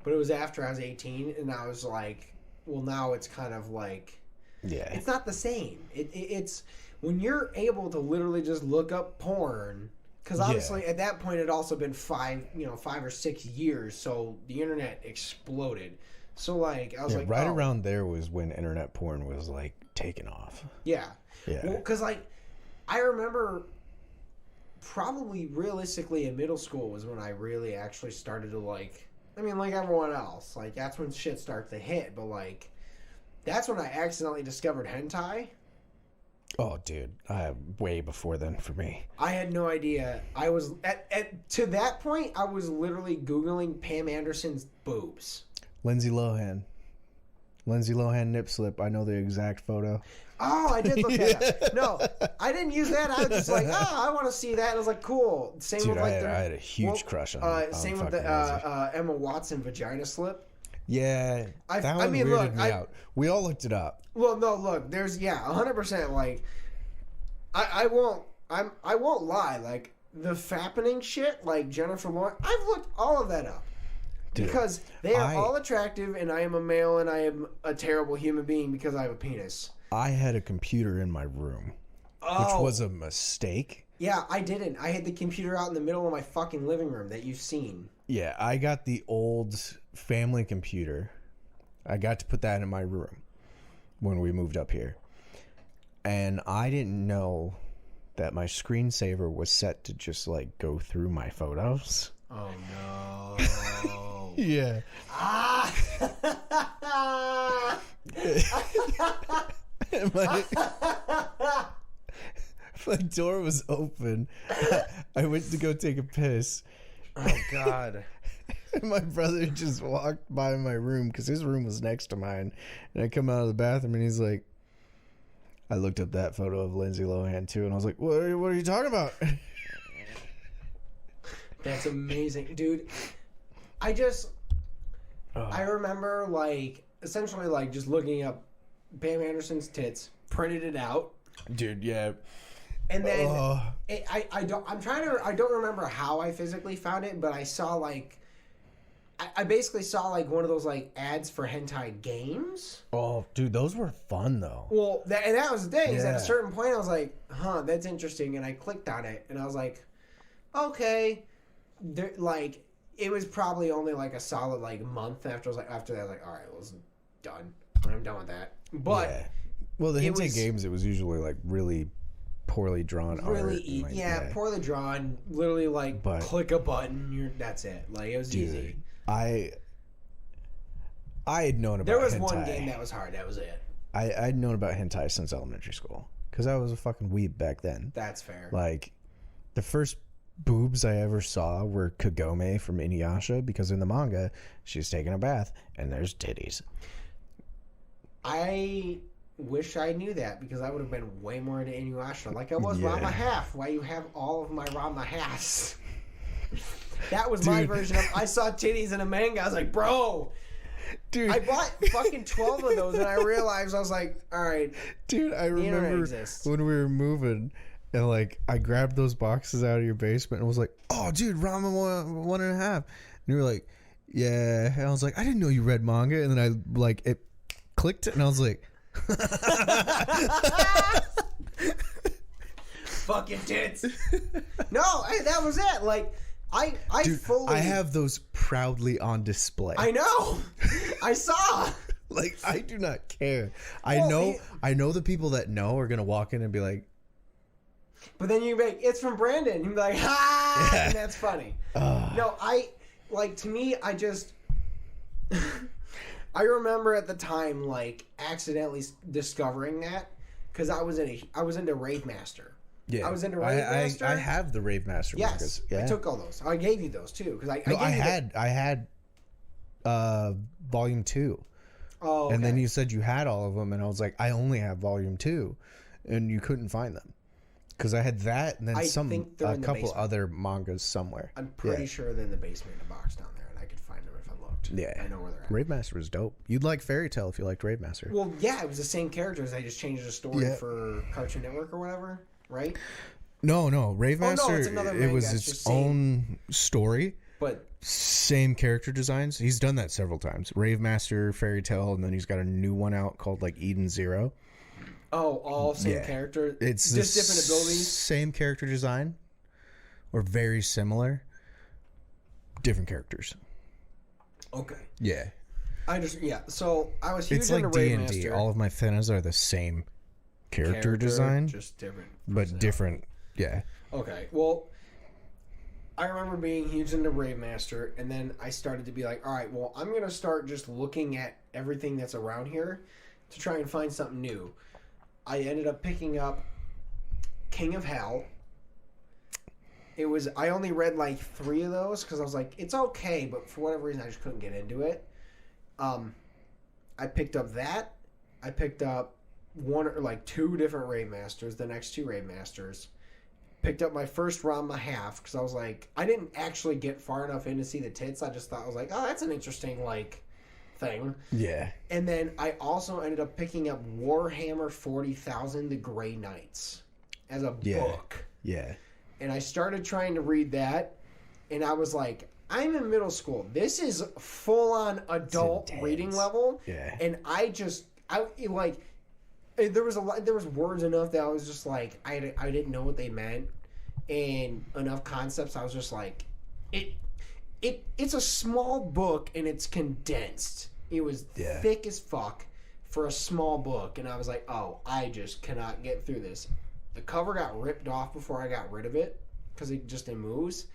but it was after I was 18 and I was like, well, now it's kind of yeah. It's not the same. It's when you're able to literally just look up porn, because obviously at that point it also been 5 or 6 years, so the internet exploded. So I was right around there was when internet porn was taking off. Yeah. Yeah. Well, because I remember probably realistically in middle school was when I really actually started to like. I mean, like everyone else, like that's when shit starts to hit. But like, that's when I accidentally discovered hentai. Oh, dude, way before then for me. I had no idea. I was to that point. I was literally Googling Pam Anderson's boobs. Lindsay Lohan nip slip. I know the exact photo. Oh, I did look at it. No, I didn't use that. I was just like, oh, I want to see that. And I was like, cool. Same Dude, with like I had a huge crush on same with the Emma Watson vagina slip. Yeah, that one weirded me out. We all looked it up. Well, no, look, there's 100%. Like, I won't lie. Like the fappening shit, like Jennifer Lawrence. I've looked all of that up. Dude, because they are all attractive, and I am a male, and I am a terrible human being because I have a penis. I had a computer in my room, which was a mistake. Yeah, I didn't. I had the computer out in the middle of my fucking living room that you've seen. Yeah, I got the old family computer. I got to put that in my room when we moved up here. And I didn't know that my screensaver was set to just, like, go through my photos. Oh, no. Yeah. My door was open. I went to go take a piss. Oh, God. My brother just walked by my room because his room was next to mine. And I come out of the bathroom and he's like, I looked up that photo of Lindsay Lohan too. And I was like, what are you talking about? That's amazing. Dude, I remember, like, essentially, like, just looking up Pam Anderson's tits, printed it out. Dude, yeah. And then I don't remember how I physically found it, but I saw, like, I basically saw, like, one of those, like, ads for hentai games. Oh, dude, those were fun, though. Well, that was the thing, is at a certain point I was like, that's interesting, and I clicked on it, and I was like, okay. Like, it was probably only, like, a solid, like, month after that, I was like, all right, well, it's done. I'm done with that. But... Yeah. Well, the hentai games, it was usually, like, really poorly drawn art. Poorly drawn. Literally, like, click a button, that's it. Like, it was easy. I had known about hentai. There was one game that was hard. That was it. I'd known about hentai since elementary school. Because I was a fucking weeb back then. That's fair. Like, the first boobs I ever saw were Kagome from Inuyasha. Because in the manga, she's taking a bath, and there's titties. I wish I knew that, because I would have been way more into Inuyasha. Like I was Ranma Half. Why you have all of my Ranma Halves? That was my version of... I saw titties in a manga. I was like, bro... Dude, I bought fucking 12 of those, and I realized, I was like, all right. Dude, I remember when we were moving, and, like, I grabbed those boxes out of your basement and was like, oh, dude, Ranma 1.5. And you were like, yeah. And I was like, I didn't know you read manga. And then I, like, it clicked, and I was like... Fucking tits. No, that was it. Like... Dude, I have those proudly on display. I know. I saw. Like, I do not care. I know the people that know are gonna walk in and be like, but then you make it's from Brandon. You'd be like, ha, and that's funny. No, to me, I just I remember at the time, like, accidentally discovering that, because I was into Rave Master. Yeah, I was into Rave Master. I have the Rave Master mangas. Yeah. I took all those. I gave you those too, because I had volume 2. Oh, okay. And then you said you had all of them, and I was like, I only have volume 2, and you couldn't find them because I had that, and then a couple other mangas somewhere. I'm pretty sure they're in the basement in a box down there, and I could find them if I looked. Yeah, I know where they're at. Rave Master was dope. You'd like Fairy Tail if you liked Rave Master. Well, yeah, it was the same characters. They just changed the story for Cartoon Network or whatever. Right? No. Rave Master, it was its own story. But same character designs. He's done that several times. Rave Master, Fairy Tail, and then he's got a new one out called, like, Eden Zero. Oh, all same character? It's just different abilities? Same character design. Or very similar. Different characters. Okay. Yeah. So I was huge into Rave D&D. Master. All of my Fenas are the same character design, just different, but different. Yeah. Okay. Well, I remember being huge into Brave Master, and then I started to be like, all right, well, I'm going to start just looking at everything that's around here to try and find something new. I ended up picking up King of Hell. I only read like 3 of those because I was like, it's okay, but for whatever reason, I just couldn't get into it. I picked up that. I picked up 2 different Rave Masters, the next 2 Rave Masters. Picked up my first Ranma half because I was like, I didn't actually get far enough in to see the tits. I just thought, I was like, oh, that's an interesting, thing. Yeah. And then I also ended up picking up Warhammer 40,000, The Grey Knights, as a book. Yeah. And I started trying to read that, and I was like, I'm in middle school. This is full-on adult reading level. Yeah. And there was words enough that I was just like, I didn't know what they meant, and enough concepts I was just like, it's a small book and it's condensed. It was thick as fuck for a small book, and I was like, oh, I just cannot get through this. The cover got ripped off before I got rid of it because it moves.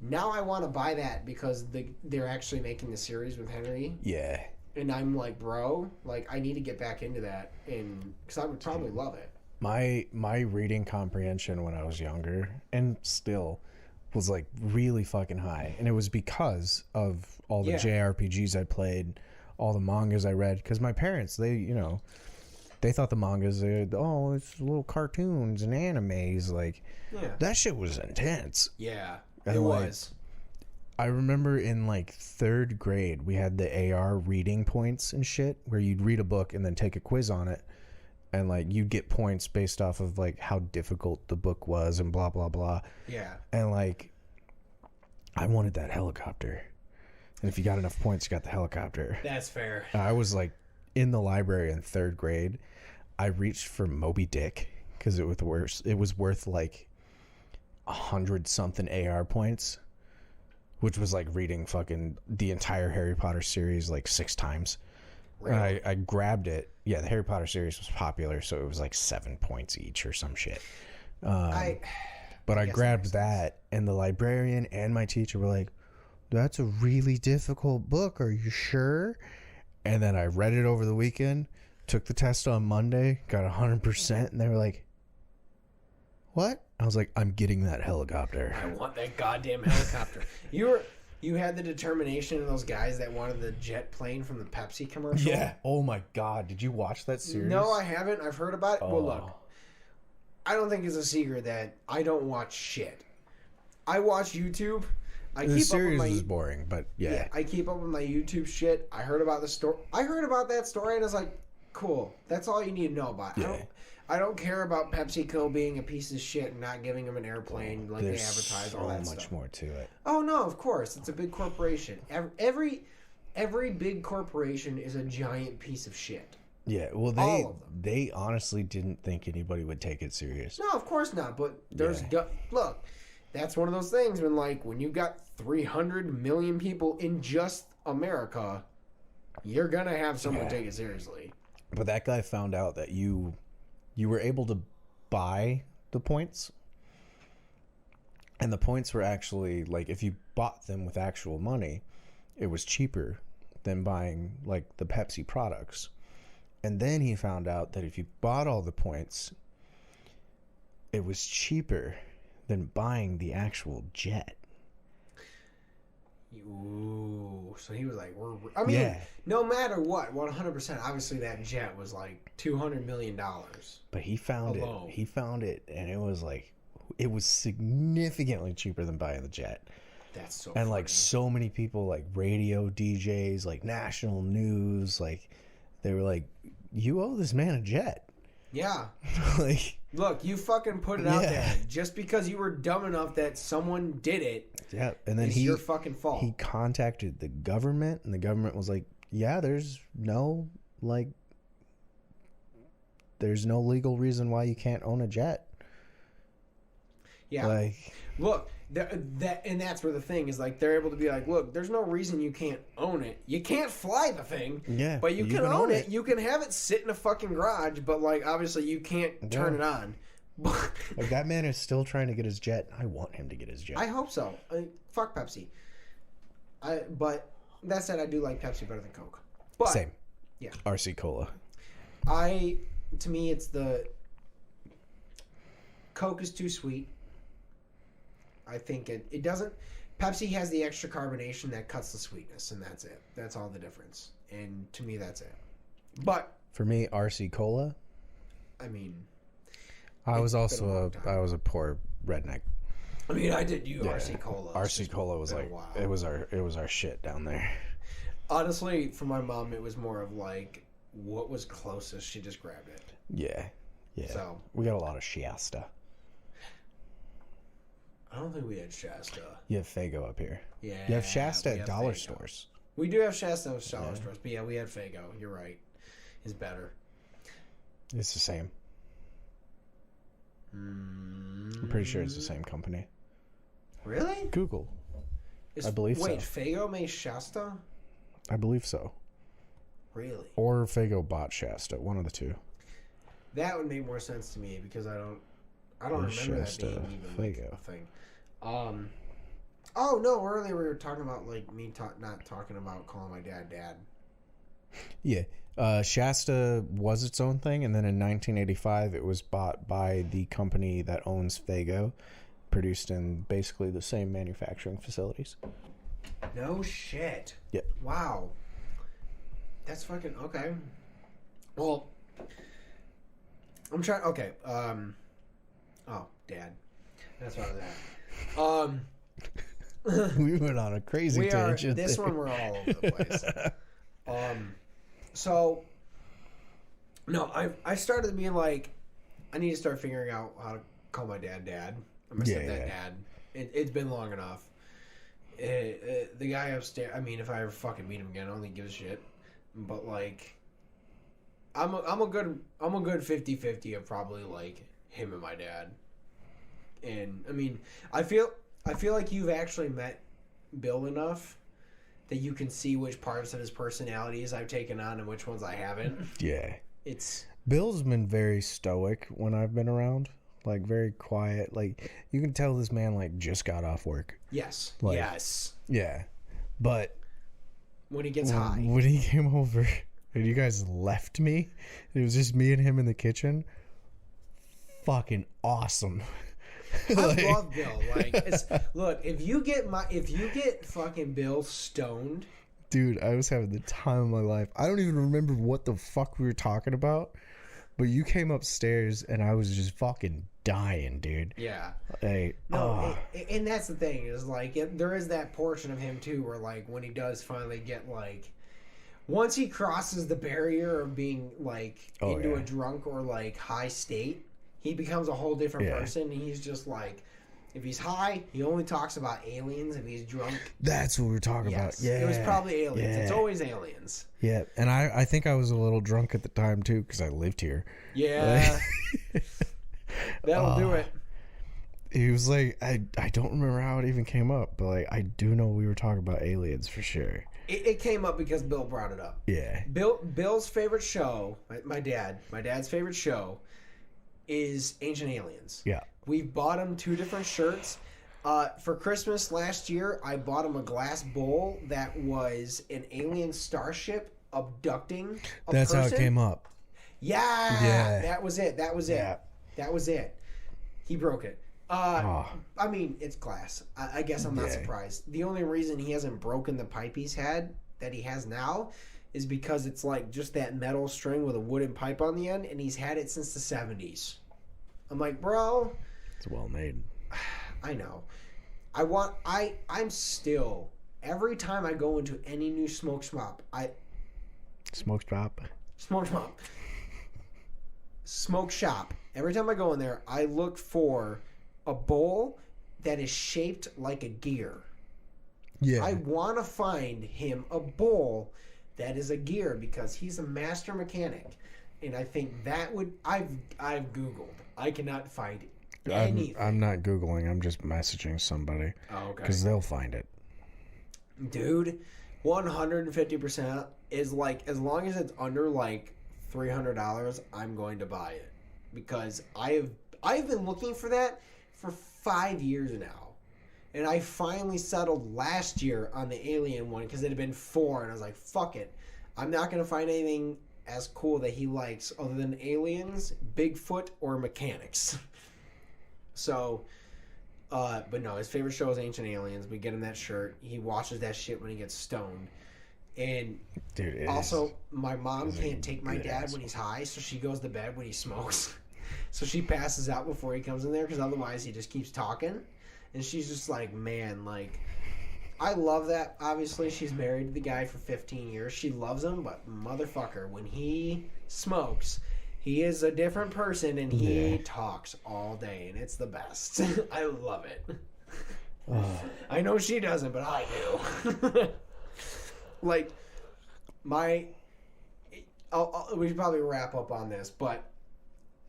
Now I want to buy that because they're actually making the series with Henry. Yeah. And I'm like, bro, I need to get back into that, and because I would probably love it. My reading comprehension when I was younger, and still, was really fucking high, and it was because of all the JRPGs I played, all the mangas I read. Because my parents, they thought the mangas, it's little cartoons and animes, that shit was intense. Yeah, and it was. I remember in 3rd grade, we had the AR reading points and shit, where you'd read a book and then take a quiz on it, and you'd get points based off of how difficult the book was and blah blah blah. Yeah. And I wanted that helicopter, and if you got enough points, you got the helicopter. That's fair. I was in the library in 3rd grade. I reached for Moby Dick because it was worth 100 something AR points, which was reading fucking the entire Harry Potter series 6 times. Really? I grabbed it. Yeah, the Harry Potter series was popular, so it was 7 points each or some shit. I grabbed that, and the librarian and my teacher were like, that's a really difficult book. Are you sure? And then I read it over the weekend, took the test on Monday, got 100%, and they were like, what? I was like, I'm getting that helicopter. I want that goddamn helicopter. You had the determination of those guys that wanted the jet plane from the Pepsi commercial. Yeah. Oh my God. Did you watch that series? No, I haven't. I've heard about it. Oh. Well, look, I don't think it's a secret that I don't watch shit. I watch YouTube. The series is boring, but yeah. I keep up with my YouTube shit. I heard about the story. I heard about that story, and I was like, cool. That's all you need to know about it. Yeah. I don't care about PepsiCo being a piece of shit and not giving them an airplane they advertise, all that stuff. There's so much more to it. Oh, no, of course. It's a big corporation. Every big corporation is a giant piece of shit. Yeah, well, they honestly didn't think anybody would take it serious. No, of course not. But look, that's one of those things when you got 300 million people in just America, you're going to have someone take it seriously. But that guy found out that you were able to buy the points, and the points were actually if you bought them with actual money, it was cheaper than buying the Pepsi products. And then he found out that if you bought all the points, it was cheaper than buying the actual jet. Ooh, so he was like, no matter what, 100%, obviously that jet was $200 million. But he found alone. He found it, and it was significantly cheaper than buying the jet. That's so and funny. So many people, radio DJs, national news, they were like, you owe this man a jet. Yeah. Look, you fucking put it out there. Just because you were dumb enough that someone did it. Yeah, and then it's your fucking fault. He contacted the government, and the government was like, yeah, there's no legal reason why you can't own a jet. Yeah. Look, and that's where the thing is they're able to be look, there's no reason you can't own it. You can't fly the thing. Yeah. But you can own it. You can have it sit in a fucking garage, but obviously you can't turn it on. Like, that man is still trying to get his jet. I want him to get his jet. I hope so. Fuck Pepsi. But that said, I do like Pepsi better than Coke. But, Same. Yeah. RC Cola. To me, it's the Coke is too sweet. I think it doesn't. Pepsi has the extra carbonation that cuts the sweetness, and that's it. That's all the difference. And to me, that's it. But for me, RC Cola. I mean, I was a poor redneck. I mean, I did RC Cola. RC Cola was like it was our shit down there. Honestly, for my mom, it was more of like what was closest. She just grabbed it. Yeah. So we got a lot of Shasta. I don't think we had Shasta. You have Faygo up here. Yeah. You have Shasta at dollar stores. We do have Shasta at dollar stores, but yeah, we had Faygo. You're right. It's better. It's the same. I'm pretty sure it's the same company. Really? Google. I believe so. Wait, Faygo made Shasta? I believe so. Really? Or Faygo bought Shasta. One of the two. That would make more sense to me because I don't remember Shasta, that being even Faygo. a thing. Oh no! Earlier we were talking about like me not talking about calling my dad. Yeah, Shasta was its own thing, and then in 1985 it was bought by the company that owns Faygo, produced in basically the same manufacturing facilities. No shit. Yeah. Wow. That's fucking okay. Well, I'm trying. Okay. Oh, Dad. That's what I was at. We went on a crazy tangent. This one we're all over the place. So, no, I started being like, I need to start figuring out how to call my dad. I'm gonna say that Dad. It's been long enough. The guy upstairs. I mean, if I ever fucking meet him again, I don't think he gives a shit. But like, I'm a good 50-50 of probably like him and my dad. And I mean, I feel like you've actually met Bill enough that you can see which parts of his personalities I've taken on and which ones I haven't. Yeah. It's Bill's been very stoic when I've been around. Like, very quiet. Like, you can tell this man, like, just got off work. Yes. Like, yes. Yeah. But when he gets high. When he came over and you guys left me, it was just me and him in the kitchen. Fucking awesome. I love Bill. Like, look, if you get fucking Bill stoned, dude, I was having the time of my life. I don't even remember what the fuck we were talking about, but you came upstairs and I was just fucking dying, dude. Yeah. Like, and that's the thing is like there is that portion of him too where like when he does finally get like once he crosses the barrier of being like into a drunk or like high state, he becomes a whole different person. And he's just like, if he's high, he only talks about aliens. If he's drunk, that's what we're talking about. Yeah, it was probably aliens. Yeah. It's always aliens. Yeah, and I think I was a little drunk at the time too because I lived here. Yeah, that'll do it. He was like, I don't remember how it even came up, but like I do know we were talking about aliens for sure. It came up because Bill brought it up. Yeah. Bill's favorite show, my dad's favorite show, is Ancient Aliens. Yeah. We've bought him 2 different shirts. For Christmas last year, I bought him a glass bowl that was an alien starship abducting a That's person. how it came up. Yeah. That was it. Yeah. That was it. He broke it. I mean, it's glass. I guess I'm not surprised. The only reason he hasn't broken the pipe he's had that he has now is because it's like just that metal string with a wooden pipe on the end, and he's had it since the 70s. I'm like, bro. It's well made. I know. I'm still, every time I go into any new smoke shop, Smoke shop. Every time I go in there, I look for a bowl that is shaped like a gear. Yeah. I want to find him a bowl that is a gear because he's a master mechanic. And I think that would... I've Googled. I cannot find anything. I'm not Googling. I'm just messaging somebody. Oh, okay. Because they'll find it. Dude, 150% is like... As long as it's under like $300, I'm going to buy it. Because I I've been looking for that for 5 years now. And I finally settled last year on the alien one because it had been 4. And I was like, fuck it. I'm not going to find anything as cool that he likes other than aliens, Bigfoot, or mechanics. So, but no, his favorite show is Ancient Aliens. We get him that shirt. He watches that shit when he gets stoned. And dude, also, my mom can't take my dad when he's high, so she goes to bed when he smokes. So she passes out before he comes in there because otherwise he just keeps talking. And she's just like, man, like, I love that. Obviously, she's married to the guy for 15 years. She loves him, but motherfucker, when he smokes, he is a different person and he talks all day, and it's the best. I love it. I know she doesn't, but I do. Like, we should probably wrap up on this, but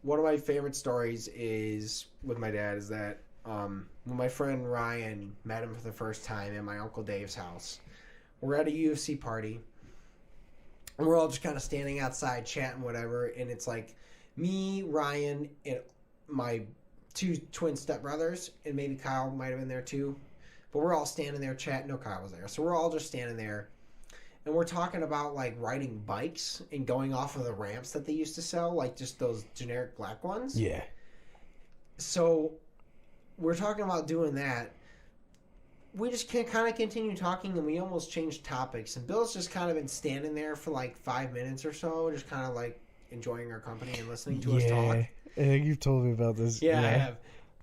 one of my favorite stories is with my dad is that when my friend Ryan met him for the first time at my Uncle Dave's house, we're at a UFC party, and we're all just kind of standing outside chatting, whatever, and it's like me, Ryan, and my 2 twin stepbrothers, and maybe Kyle might have been there too, but we're all standing there chatting. No, Kyle was there. So we're all just standing there, and we're talking about, like, riding bikes and going off of the ramps that they used to sell, like just those generic black ones. Yeah. So we're talking about doing that. We just can kind of continue talking, and we almost changed topics. And Bill's just kind of been standing there for like 5 minutes or so, just kind of like enjoying our company and listening to us talk. I think you've told me about this. Yeah, I have.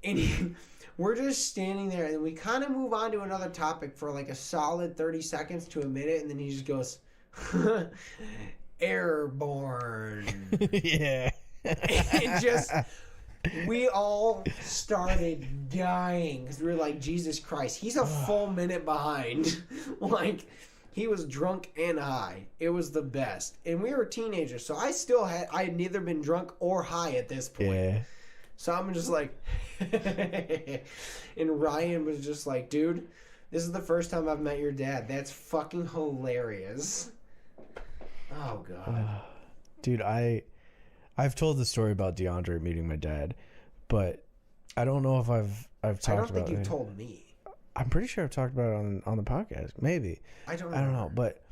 And we're just standing there, and we kind of move on to another topic for like a solid 30 seconds to a minute, and then he just goes, airborne. Yeah. It just... We all started dying because we were like, Jesus Christ, he's a full minute behind. Like, he was drunk and high. It was the best. And we were teenagers, so I had neither been drunk or high at this point. Yeah. So I'm just like, and Ryan was just like, dude, this is the first time I've met your dad. That's fucking hilarious. Oh, God. Dude, I've told the story about DeAndre meeting my dad, but I don't know if I've talked about it. I don't think you've told me. I'm pretty sure I've talked about it on the podcast. Maybe. I don't know. But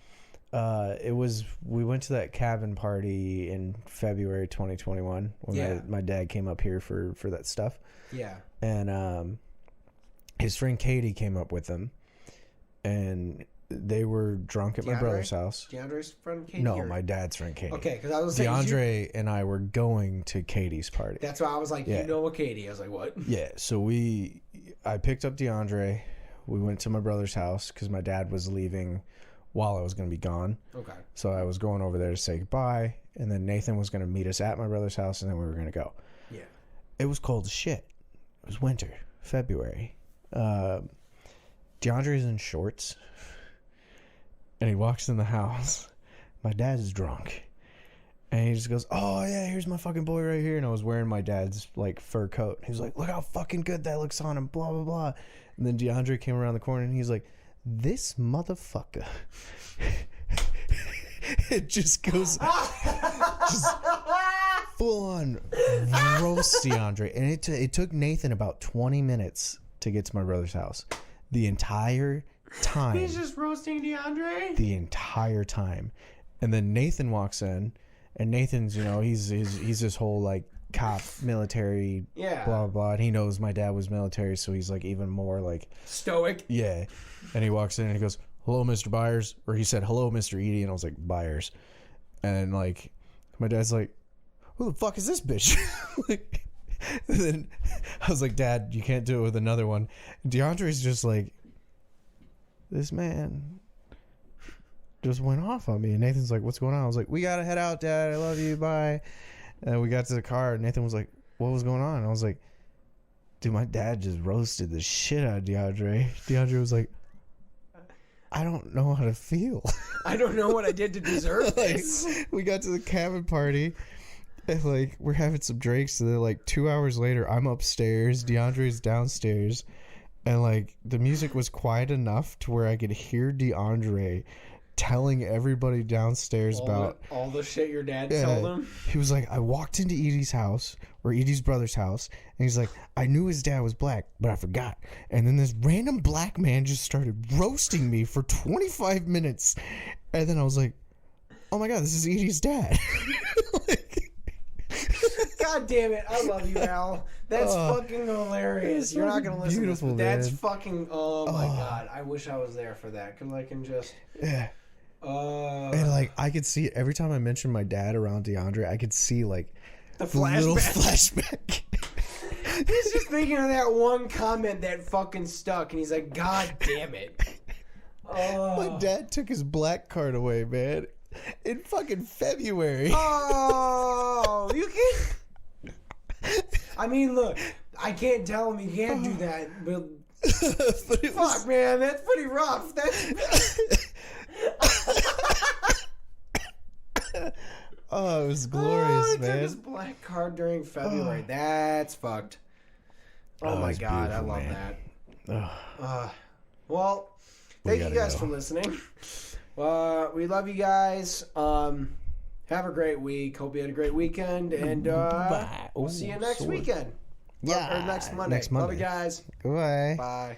we went to that cabin party in February 2021 when my dad came up here for that stuff. Yeah. And his friend Katie came up with him, and they were drunk at my brother's house. DeAndre's friend Katie? No, my dad's friend Katie. Okay, because I was saying... DeAndre and I were going to Katie's party. That's why I was like, you know a Katie. I was like, what? Yeah, so I picked up DeAndre. We went to my brother's house because my dad was leaving while I was going to be gone. Okay. So I was going over there to say goodbye, and then Nathan was going to meet us at my brother's house, and then we were going to go. Yeah. It was cold as shit. It was winter, February. DeAndre's in shorts. And he walks in the house. My dad is drunk. And he just goes, oh, yeah, here's my fucking boy right here. And I was wearing my dad's, like, fur coat. He was like, look how fucking good that looks on him, blah, blah, blah. And then DeAndre came around the corner, and he's like, this motherfucker. It just goes, just full on roast DeAndre. And it took Nathan about 20 minutes to get to my brother's house. The entire time. He's just roasting DeAndre? The entire time. And then Nathan walks in, and Nathan's, he's this whole, like, cop, military, blah, blah, blah. And he knows my dad was military, so he's, like, even more, like... stoic? Yeah. And he walks in, and he goes, hello, Mr. Byers. Or he said, hello, Mr. Edie. And I was like, Byers. And, like, my dad's like, who the fuck is this bitch? Like, and then I was like, Dad, you can't do it with another one. DeAndre's just like, this man just went off on me. And Nathan's like, what's going on? I was like, we gotta head out, Dad. I love you. Bye. And we got to the car, and Nathan was like, what was going on? And I was like, dude, my dad just roasted the shit out of DeAndre. DeAndre was like, I don't know how to feel. I don't know what I did to deserve this. We got to the cabin party, and, like, we're having some drinks, and then, like, 2 hours later, I'm upstairs, DeAndre's downstairs, and, like, the music was quiet enough to where I could hear DeAndre telling everybody downstairs about all the shit your dad told him. He was like, I walked into Edie's house, or Edie's brother's house, and he's like, I knew his dad was black, but I forgot. And then this random black man just started roasting me for 25 minutes. And then I was like, oh my God, this is Edie's dad. God damn it. I love you, Al. That's fucking hilarious. You're not going to listen to this, but that's fucking, oh my God. I wish I was there for that, because I can just... Yeah. And like I could see every time I mentioned my dad around DeAndre, I could see like the little flashback. He's just thinking of that one comment that fucking stuck, and he's like, God damn it. My dad took his black card away, man, in fucking February. Oh, you can't. I mean, look, I can't tell him he can't do that, but fuck, man, that's pretty rough. That's. Oh, it was glorious, man. Took his black card during February. That's fucked. Oh my God, I love that. Well, thank you guys for listening. We love you guys. Have a great week. Hope you had a great weekend, and we'll see you next weekend. Yeah, or next Monday. Love you guys. Goodbye. Bye.